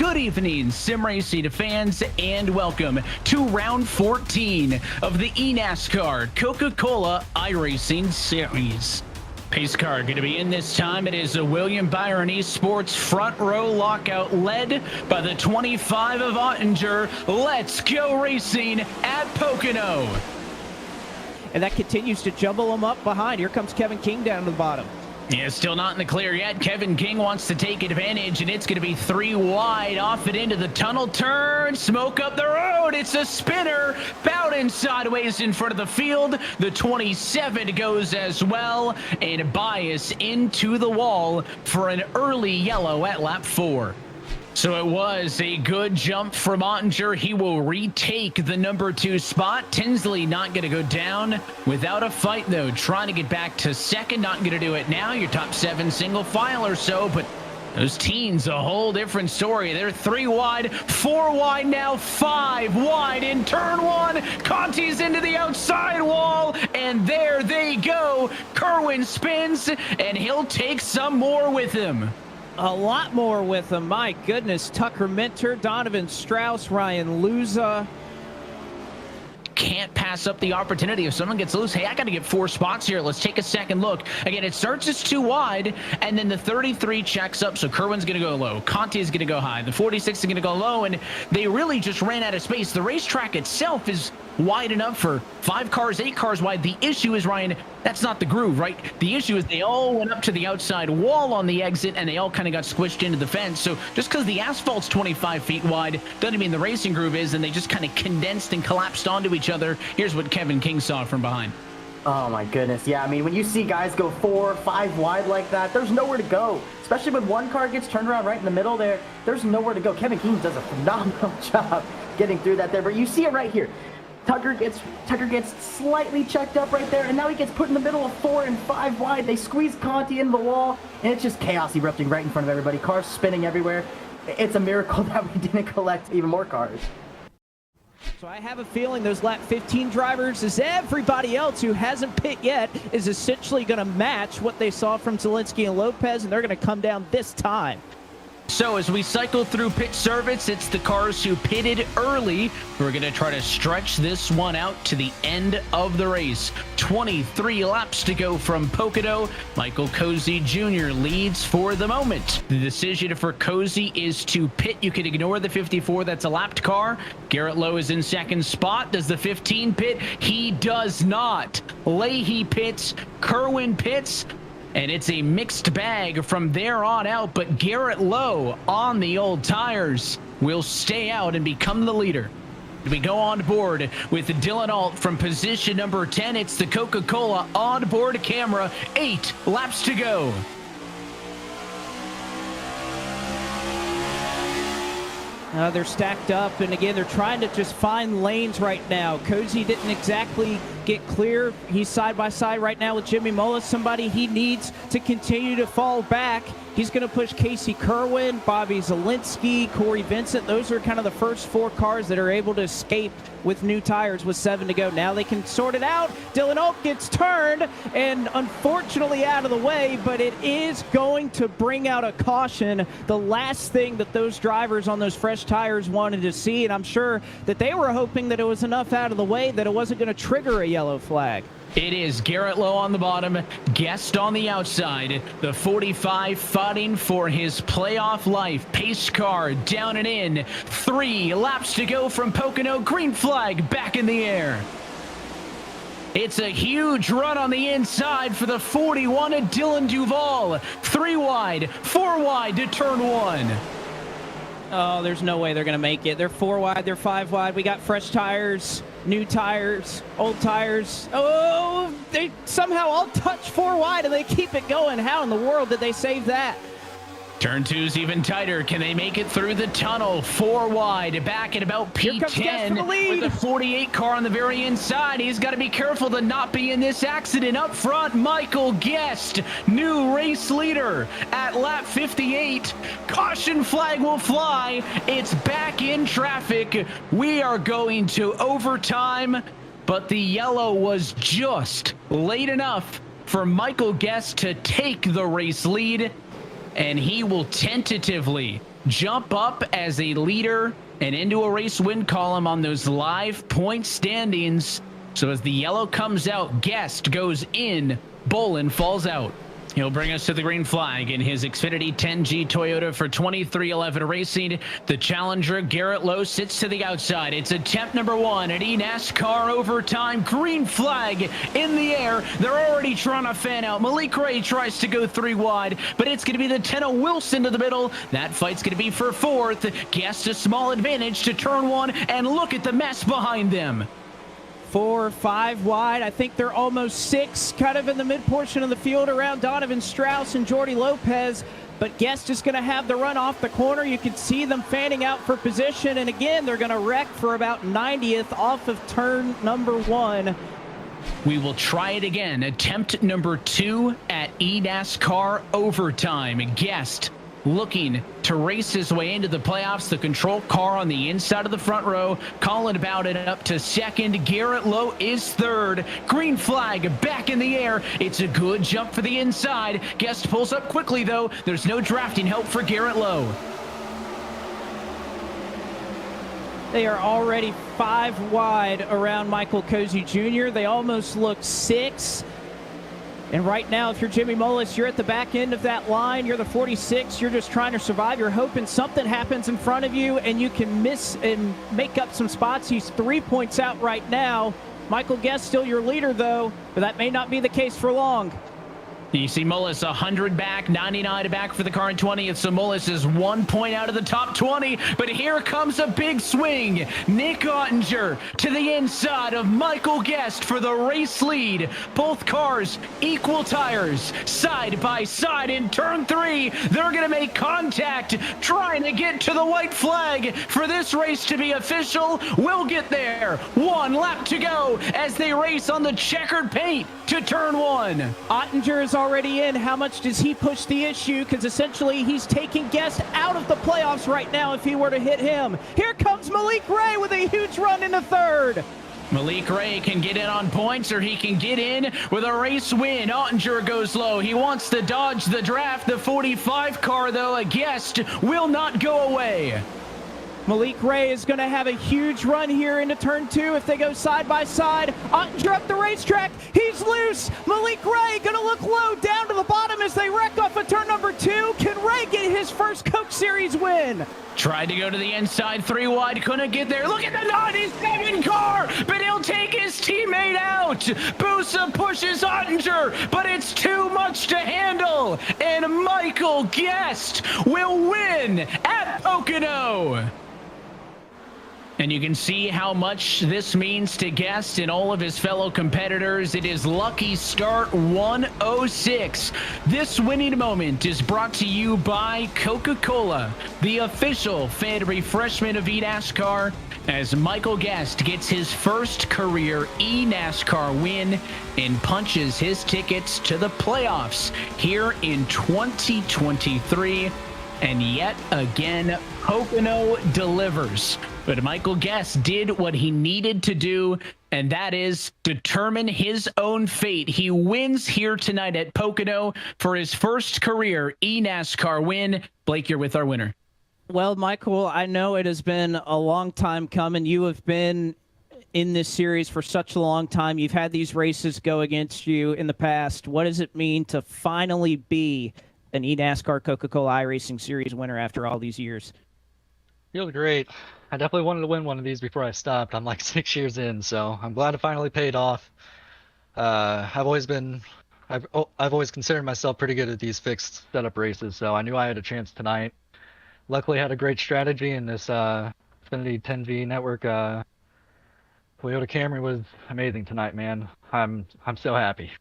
Good evening, sim racing fans, and welcome to round 14 of the eNASCAR Coca-Cola iRacing Series. Pace car going to be in this time. It is a William Byron Esports front row lockout led by the 25 of Ottinger. Let's go racing at Pocono. And that continues to jumble them up behind. Here comes Kevin King down to the bottom. Yeah, still not in the clear yet. Kevin King wants to take advantage, and it's going to be 3 wide off it into the tunnel turn. Smoke up the road. It's a spinner. Bowden sideways in front of the field. The 27 goes as well, and bias into the wall for an early yellow at lap 4. So it was a good jump from Ottinger. He will retake the number 2 spot. Tinsley not going to go down without a fight, though. Trying to get back to second. Not going to do it now. Your top 7 single file or so, but those teens, a whole different story. They're 3 wide, 4 wide now, 5 wide in turn 1. Conti's into the outside wall, and there they go. Kerwin spins, and he'll take some more with him. A lot more with him. My goodness. Tucker Minter, Donovan Strauss, Ryan Luza. Can't pass up the opportunity. If someone gets loose, hey, I got to get 4 spots here. Let's take a second look. Again, it starts as 2 wide, and then the 33 checks up, so Kerwin's going to go low. Conti is going to go high. The 46 is going to go low, and they really just ran out of space. The racetrack itself is wide enough for 5 cars, 8 cars wide. The issue is, Ryan, that's not the groove, right? The issue is they all went up to the outside wall on the exit, and they all kind of got squished into the fence. So just because the asphalt's 25 feet wide doesn't mean the racing groove is, and they just kind of condensed and collapsed onto each other. Here's what Kevin King saw from behind. Oh my goodness. Yeah, I mean, when you see guys go 4, 5 wide like that, there's nowhere to go. Especially when one car gets turned around right in the middle there, there's nowhere to go. Kevin King does a phenomenal job getting through that there, but you see it right here. Tucker gets slightly checked up right there, and now he gets put in the middle of 4 and 5 wide. They squeeze Conti into the wall, and it's just chaos erupting right in front of everybody. Cars spinning everywhere. It's a miracle that we didn't collect even more cars. So I have a feeling those lap 15 drivers, as everybody else who hasn't pit yet, is essentially going to match what they saw from Zielinski and Lopez, and they're going to come down this time. So as we cycle through pit service, it's the cars who pitted early. We're going to try to stretch this one out to the end of the race. 23 laps to go from Pocono. Michael Cozy Jr. leads for the moment. The decision for Cozy is to pit. You can ignore the 54. That's a lapped car. Garrett Lowe is in second spot. Does the 15 pit? He does not. Leahy pits. Kerwin pits. And it's a mixed bag from there on out, but Garrett Lowe on the old tires will stay out and become the leader. We go on board with Dylan Alt from position number 10. It's the Coca-Cola onboard camera. 8 laps to go. They're stacked up, and again, they're trying to just find lanes right now. Cozy didn't exactly get clear. He's side by side right now with Jimmy Mullis, somebody he needs to continue to fall back. He's going to push Casey Kerwin, Bobby Zielinski, Corey Vincent. Those are kind of the first 4 cars that are able to escape with new tires with 7 to go. Now they can sort it out. Dylan Oak gets turned and unfortunately out of the way, but it is going to bring out a caution. The last thing that those drivers on those fresh tires wanted to see, and I'm sure that they were hoping that it was enough out of the way that it wasn't going to trigger a yellow flag. It is Garrett Lowe on the bottom, Guest on the outside. The 45 fighting for his playoff life. Pace car down and in. 3 laps to go from Pocono. Green flag back in the air. It's a huge run on the inside for the 41 of Dylan Duval. 3 wide, 4 wide to turn 1. Oh, there's no way they're going to make it. They're 4 wide, they're 5 wide. We got fresh tires, new tires, old tires. Oh, they somehow all touch 4 wide and they keep it going. How in the world did they save that? Turn 2's even tighter. Can they make it through the tunnel? 4 wide, back at about P10 with the 48 car on the very inside. He's got to be careful to not be in this accident. Up front, Michael Guest, new race leader at lap 58. Caution flag will fly. It's back in traffic. We are going to overtime, but the yellow was just late enough for Michael Guest to take the race lead, and he will tentatively jump up as a leader and into a race win column on those live point standings. So as the yellow comes out, Guest goes in, Bolin falls out. He'll bring us to the green flag in his Xfinity 10G Toyota for 2311 Racing. The challenger, Garrett Lowe, sits to the outside. It's attempt number 1 at eNASCAR overtime. Green flag in the air. They're already trying to fan out. Malik Ray tries to go 3 wide, but it's going to be the 10 of Wilson to the middle. That fight's going to be for 4th. Guest a small advantage to turn 1, and look at the mess behind them. 4, 5 wide. I think they're almost 6, kind of in the mid portion of the field around Donovan Strauss and Jordy Lopez. But Guest is going to have the run off the corner. You can see them fanning out for position. And again, they're going to wreck for about 90th off of turn number 1. We will try it again. Attempt number 2 at eNASCAR overtime. Guest looking to race his way into the playoffs. The control car on the inside of the front row. Colin Bowden up to 2nd. Garrett Lowe is 3rd. Green flag back in the air. It's a good jump for the inside. Guest pulls up quickly, though. There's no drafting help for Garrett Lowe. They are already 5 wide around Michael Cozy Jr. They almost look 6. And right now, if you're Jimmy Mullis, you're at the back end of that line. You're the 46. You're just trying to survive. You're hoping something happens in front of you and you can miss and make up some spots. He's 3 points out right now. Michael Guest still your leader, though, but that may not be the case for long. You see Mullis 100 back, 99 back for the car in 20th, so Mullis is 1 point out of the top 20, but here comes a big swing. Nick Ottinger to the inside of Michael Guest for the race lead. Both cars equal tires, side by side in turn 3. They're going to make contact, trying to get to the white flag for this race to be official. We'll get there. 1 lap to go as they race on the checkered paint to turn 1. Ottinger is already in. How much does he push the issue? Because essentially he's taking Guest out of the playoffs right now if he were to hit him. Here comes Malik Ray with a huge run into 3rd. Malik Ray can get in on points, or he can get in with a race win. Ottinger goes low. He wants to dodge the draft. The 45 car, though, a Guest will not go away. Malik Ray is going to have a huge run here into turn 2 if they go side by side. Ottinger up the racetrack. He's loose. Malik Ray going to look low down to the bottom as they wreck off of turn number 2. Can Ray get his first Coke Series win? Tried to go to the inside, 3 wide, couldn't get there. Look at the 97 car, but he'll take his teammate out. Busa pushes Ottinger, but it's too much to handle. And Michael Guest will win at Pocono. And you can see how much this means to Guest and all of his fellow competitors. It is lucky start 106. This winning moment is brought to you by Coca-Cola, the official fan refreshment of eNASCAR, as Michael Guest gets his first career eNASCAR win and punches his tickets to the playoffs here in 2023. And yet again, Pocono delivers. But Michael Guest did what he needed to do, and that is determine his own fate. He wins here tonight at Pocono for his first career eNASCAR win. Blake, you're with our winner. Well, Michael, I know it has been a long time coming. You have been in this series for such a long time. You've had these races go against you in the past. What does it mean to finally be an eNASCAR Coca-Cola iRacing Series winner after all these years? Feels great. I definitely wanted to win one of these before I stopped. I'm like 6 years in, so I'm glad it finally paid off. I've always considered myself pretty good at these fixed setup races, so I knew I had a chance tonight. Luckily, I had a great strategy in this Xfinity 10G network. Toyota Camry was amazing tonight, man. I'm so happy.